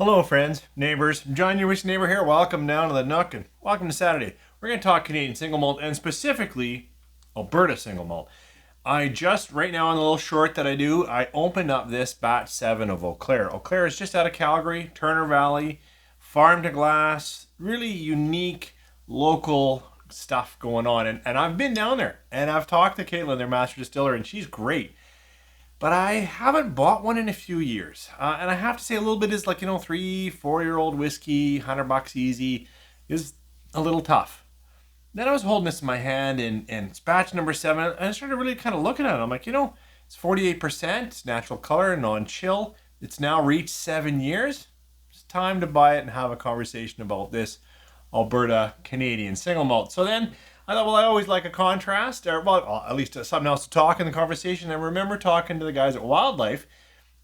Hello friends, neighbors, John, your Whisky neighbor here. Welcome down to the Nook and welcome to Saturday. We're going to talk Canadian single malt and specifically Alberta single malt. I just, right now on the little short that I do, I opened up this batch 7 of Eau Claire. Eau Claire is just out of Calgary, Turner Valley, farm to glass, really unique local stuff going on. And I've been down there and I've talked to Caitlin, their master distiller, and she's great. But I haven't bought one in a few years. And I have to say a little bit is like, 3, 4-year-old whiskey, $100 easy, is a little tough. Then I was holding this in my hand and it's batch number 7. And I started really kind of looking at it. I'm like, it's 48%, it's natural color, non-chill. It's now reached 7 years. It's time to buy it and have a conversation about this Alberta Canadian single malt. So then I thought, well, I always like a contrast, or well, at least something else to talk in the conversation. I remember talking to the guys at Wildlife,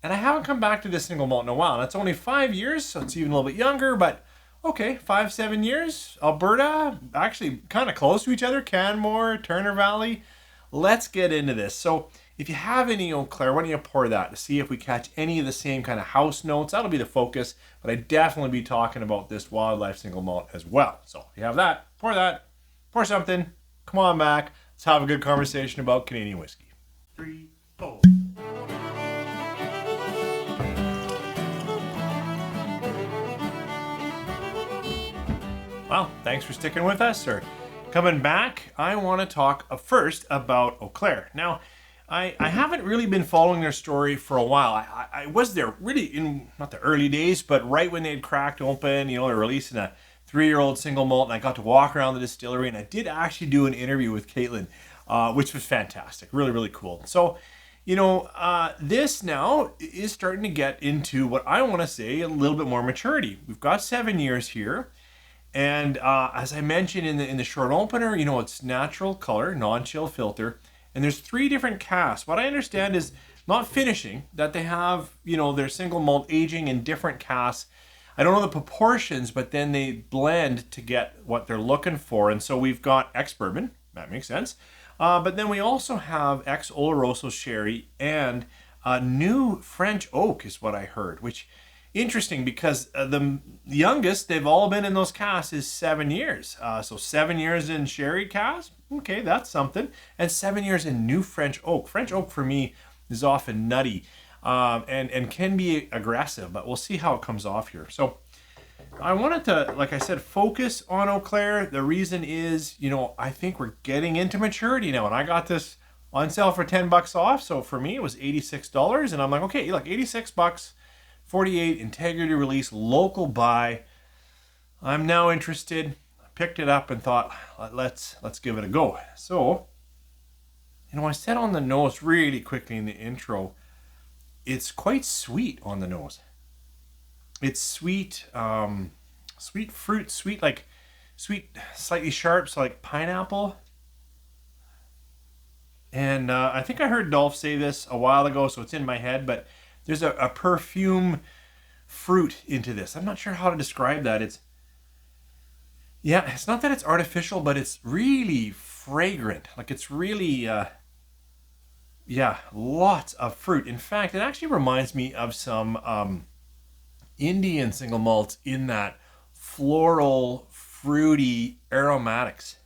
and I haven't come back to this single malt in a while. And it's only 5 years, so it's even a little bit younger, but okay, 5-7 years. Alberta, actually kind of close to each other, Canmore, Turner Valley. Let's get into this. So if you have any Eau Claire, why don't you pour that to see if we catch any of the same kind of house notes. That'll be the focus, but I definitely be talking about this Wildlife single malt as well. So if you have that, pour something, come on back. Let's have a good conversation about Canadian whiskey. 3, 4. Well, thanks for sticking with us or coming back. I want to talk first about Eau Claire. Now, I haven't really been following their story for a while. I was there really in, not the early days, but right when they had cracked open, they're releasing a 3-year-old single malt, and I got to walk around the distillery, and I did actually do an interview with Caitlin, which was fantastic. Really, really cool. So, this now is starting to get into what I want to say a little bit more maturity. We've got 7 years here. And as I mentioned in the short opener, it's natural color, non-chill filter. And there's 3 different casks. What I understand is not finishing, that they have, their single malt aging in different casks. I don't know the proportions, but then they blend to get what they're looking for. And so we've got ex-bourbon, that makes sense. But then we also have ex-Oloroso sherry and new French oak is what I heard, which interesting because the youngest they've all been in those casks is 7 years. So 7 years in sherry cask, okay, that's something. And 7 years in new French oak. French oak for me is often nutty. And can be aggressive, but we'll see how it comes off here. So I wanted to, like I said, focus on Eau Claire. The reason is, I think we're getting into maturity now, and I got this on sale for $10 off. So for me, it was $86, and I'm like, okay, look, $86, 48 integrity release, local buy. I'm now interested. I picked it up and thought, let's give it a go. So, I said on the nose really quickly in the intro, it's quite sweet on the nose. It's sweet, sweet fruit, sweet, slightly sharp, so like pineapple. And I think I heard Dolph say this a while ago, so it's in my head, but there's a perfume fruit into this. I'm not sure how to describe that. It's not that it's artificial, but it's really fragrant. Like it's really, lots of fruit. In fact, it actually reminds me of some Indian single malts in that floral, fruity aromatics.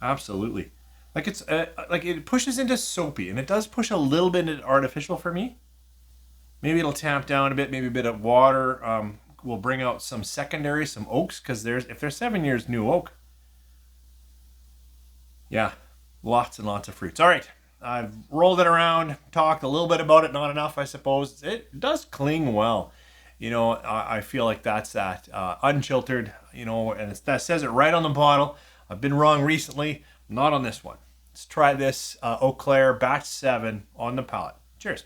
Absolutely. Like it's like it pushes into soapy, and it does push a little bit into artificial for me. Maybe it'll tamp down a bit. Maybe a bit of water will bring out some secondary, some oaks, because if there's 7 years new oak, yeah, lots and lots of fruits. All right. I've rolled it around, talked a little bit about it, not enough, I suppose. It does cling well. I feel like that's that unfiltered, and that says it right on the bottle. I've been wrong recently, not on this one. Let's try this Eau Claire Batch 7 on the palate. Cheers.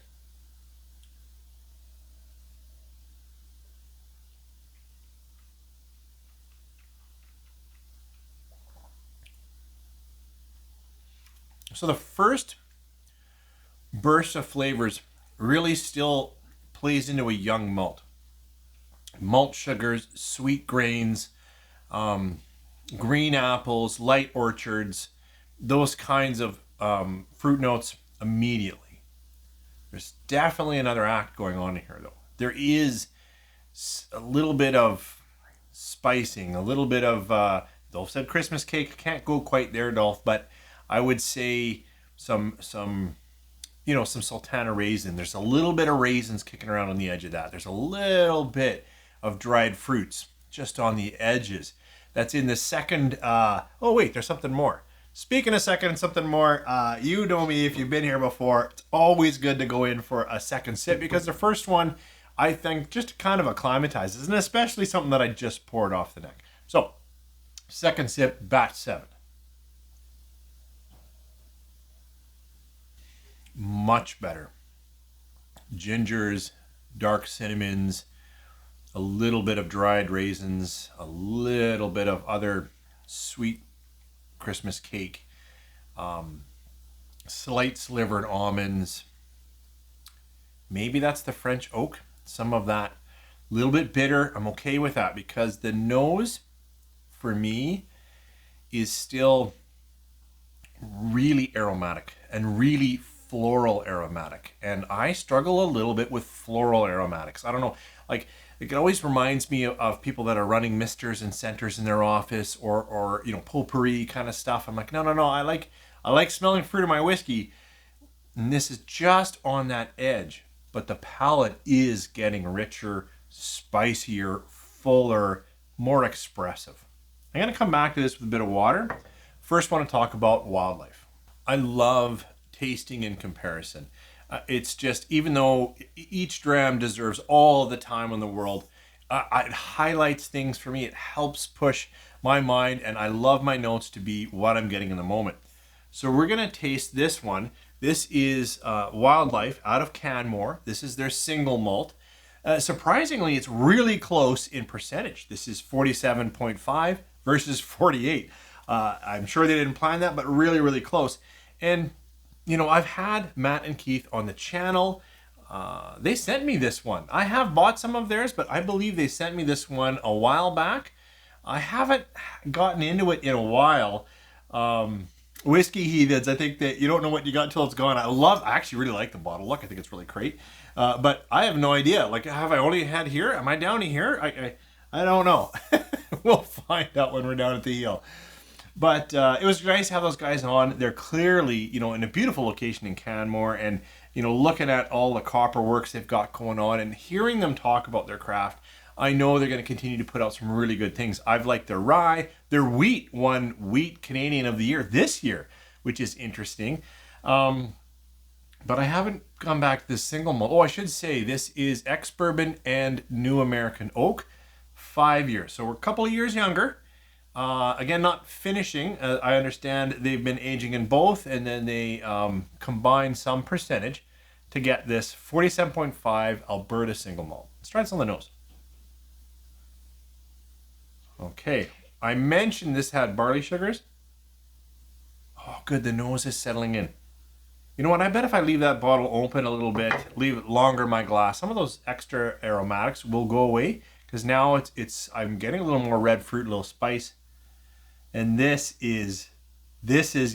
So the first burst of flavors really still plays into a young malt. Malt sugars, sweet grains, green apples, light orchards, those kinds of fruit notes immediately. There's definitely another act going on here, though. There is a little bit of spicing, a little bit of, Dolph said Christmas cake. Can't go quite there, Dolph, but I would say some some sultana raisin. There's a little bit of raisins kicking around on the edge of that. There's a little bit of dried fruits just on the edges. That's in the second, oh wait, there's something more. Speaking of second and something more, you know me if you've been here before, it's always good to go in for a second sip because the first one, I think, just kind of acclimatizes, and especially something that I just poured off the neck. So, second sip, batch 7. Much better. Gingers, dark cinnamons, a little bit of dried raisins, a little bit of other sweet Christmas cake, slight slivered almonds. Maybe that's the French oak. Some of that, a little bit bitter. I'm okay with that because the nose, for me, is still really aromatic and really floral aromatic. And I struggle a little bit with floral aromatics. I don't know, like it always reminds me of people that are running misters and centers in their office or potpourri kind of stuff. I'm like, no, I like smelling fruit in my whiskey. And this is just on that edge, but the palate is getting richer, spicier, fuller, more expressive. I'm going to come back to this with a bit of water. First, want to talk about wildlife. I love tasting in comparison. It's just, even though each dram deserves all the time in the world, it highlights things for me. It helps push my mind, and I love my notes to be what I'm getting in the moment. So we're going to taste this one. This is Wildlife out of Canmore. This is their single malt. Surprisingly, it's really close in percentage. This is 47.5 versus 48. I'm sure they didn't plan that, but really, really close. And I've had Matt and Keith on the channel. They sent me this one. I have bought some of theirs, but I believe they sent me this one a while back. I haven't gotten into it in a while. Whiskey heathens, I think that you don't know what you got until it's gone. I actually really like the bottle look. I think it's really great. But I have no idea. Like, have I only had here? Am I down here? I don't know. We'll find out when we're down at the hill. But it was nice to have those guys on. They're clearly, in a beautiful location in Canmore, and, looking at all the copper works they've got going on and hearing them talk about their craft, I know they're going to continue to put out some really good things. I've liked their rye. Their wheat won Wheat Canadian of the Year this year, which is interesting. But I haven't come back to this single malt. Oh, I should say this is ex-bourbon and new American oak, 5 years. So we're a couple of years younger. Again, not finishing. I understand they've been aging in both, and then they combine some percentage to get this 47.5 Alberta single malt. Let's try this on the nose. Okay, I mentioned this had barley sugars. Oh, good, the nose is settling in. You know what, I bet if I leave that bottle open a little bit, leave it longer in my glass, some of those extra aromatics will go away, because now I'm getting a little more red fruit, a little spice. And this is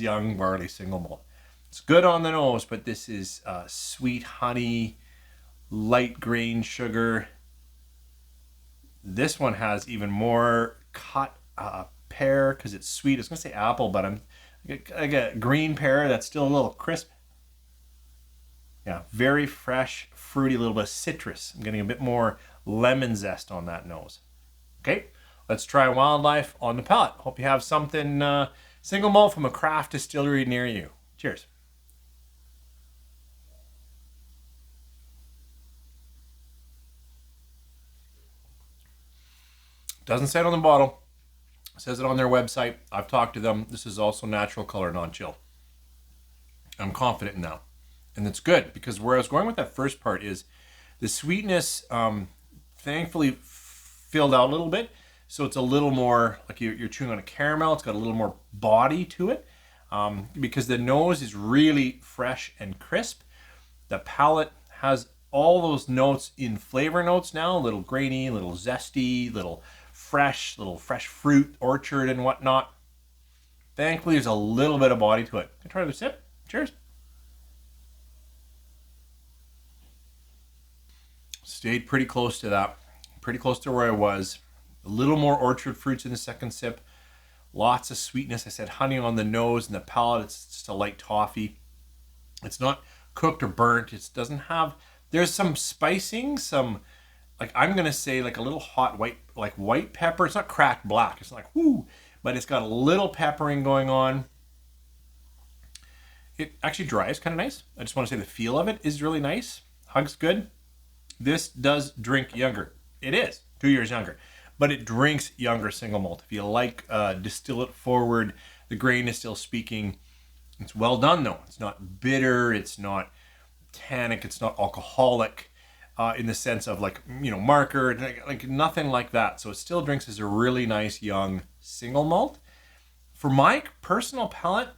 young barley single malt. It's good on the nose, but this is sweet honey, light grain sugar. This one has even more cut pear because it's sweet. I was going to say apple, but I get green pear that's still a little crisp. Yeah, very fresh, fruity, a little bit of citrus. I'm getting a bit more lemon zest on that nose. Okay, let's try Wildlife on the palate. Hope you have something single malt from a craft distillery near you. Cheers. Doesn't say it on the bottle. It says it on their website. I've talked to them. This is also natural color, non-chill. I'm confident in that. And it's good, because where I was going with that first part is the sweetness thankfully filled out a little bit. So it's a little more like you're chewing on a caramel. It's got a little more body to it because the nose is really fresh and crisp. The palate has all those notes in flavor notes now, a little grainy, a little zesty, little fresh fruit, orchard and whatnot. Thankfully, there's a little bit of body to it. Can I try another sip? Cheers. Stayed pretty close to that pretty close to where I was. A little more orchard fruits in the second sip. Lots of sweetness. I said honey on the nose and the palate. It's just a light toffee. It's not cooked or burnt. It doesn't have, there's some spicing, some, like I'm going to say like a little hot white pepper. It's not cracked black. It's not like, whoo, but it's got a little peppering going on. It actually dries kind of nice. I just want to say the feel of it is really nice. Hug's good. This does drink younger. It is 2 years younger, but it drinks younger single malt. If you like distillate forward, the grain is still speaking. It's well done though. It's not bitter. It's not tannic. It's not alcoholic in the sense of like, marker, like nothing like that. So it still drinks as a really nice young single malt. For my personal palate,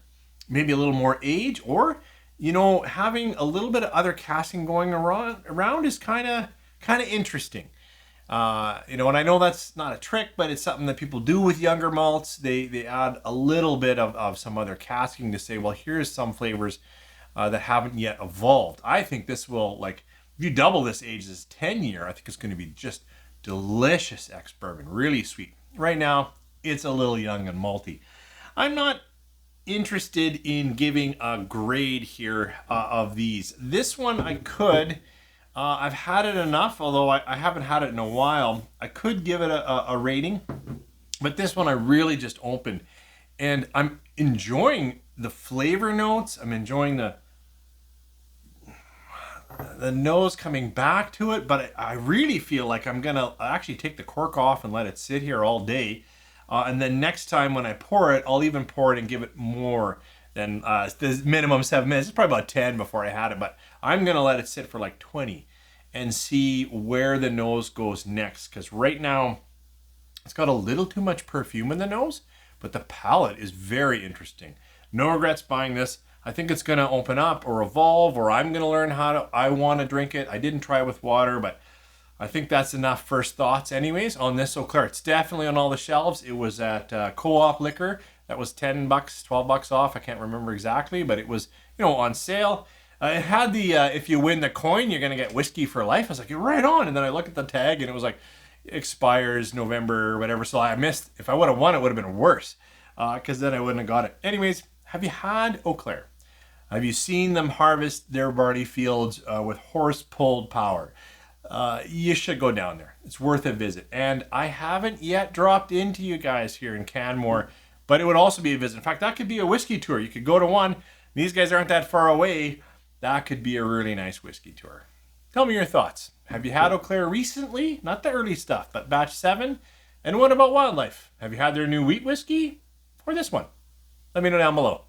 maybe a little more age, or having a little bit of other casting going around is kind of interesting. And I know that's not a trick, but it's something that people do with younger malts. They add a little bit of some other casking to say, well, here's some flavors that haven't yet evolved. I think this will, like, if you double this age, this 10-year, I think it's going to be just delicious ex-bourbon, really sweet. Right now, it's a little young and malty. I'm not interested in giving a grade here of these. This one I could. I've had it enough, although I haven't had it in a while. I could give it a rating, but this one I really just opened, and I'm enjoying the flavor notes. I'm enjoying the nose coming back to it, but I really feel like I'm gonna actually take the cork off and let it sit here all day. And then next time when I pour it, I'll even pour it and give it more than the minimum 7 minutes. It's probably about 10 before I had it, but I'm going to let it sit for like 20 and see where the nose goes next. Because right now, it's got a little too much perfume in the nose, but the palate is very interesting. No regrets buying this. I think it's going to open up or evolve, or I'm going to learn I want to drink it. I didn't try it with water, but I think that's enough first thoughts anyways on this Eau Claire. It's definitely on all the shelves. It was at Co-op Liquor. That was $10, $12 off. I can't remember exactly, but it was, on sale. It had the, if you win the coin, you're going to get whiskey for life. I was like, you're right on. And then I looked at the tag and it was like, expires November or whatever. So I missed, if I would have won, it would have been worse because then I wouldn't have got it. Anyways, have you had Eau Claire? Have you seen them harvest their barley fields with horse-pulled power? You should go down there. It's worth a visit. And I haven't yet dropped into you guys here in Canmore, but it would also be a visit. In fact, that could be a whiskey tour. You could go to one. These guys aren't that far away. That could be a really nice whiskey tour. Tell me your thoughts. Have you had Eau Claire recently? Not the early stuff, but batch 7. And what about Wildlife? Have you had their new wheat whiskey or this one? Let me know down below.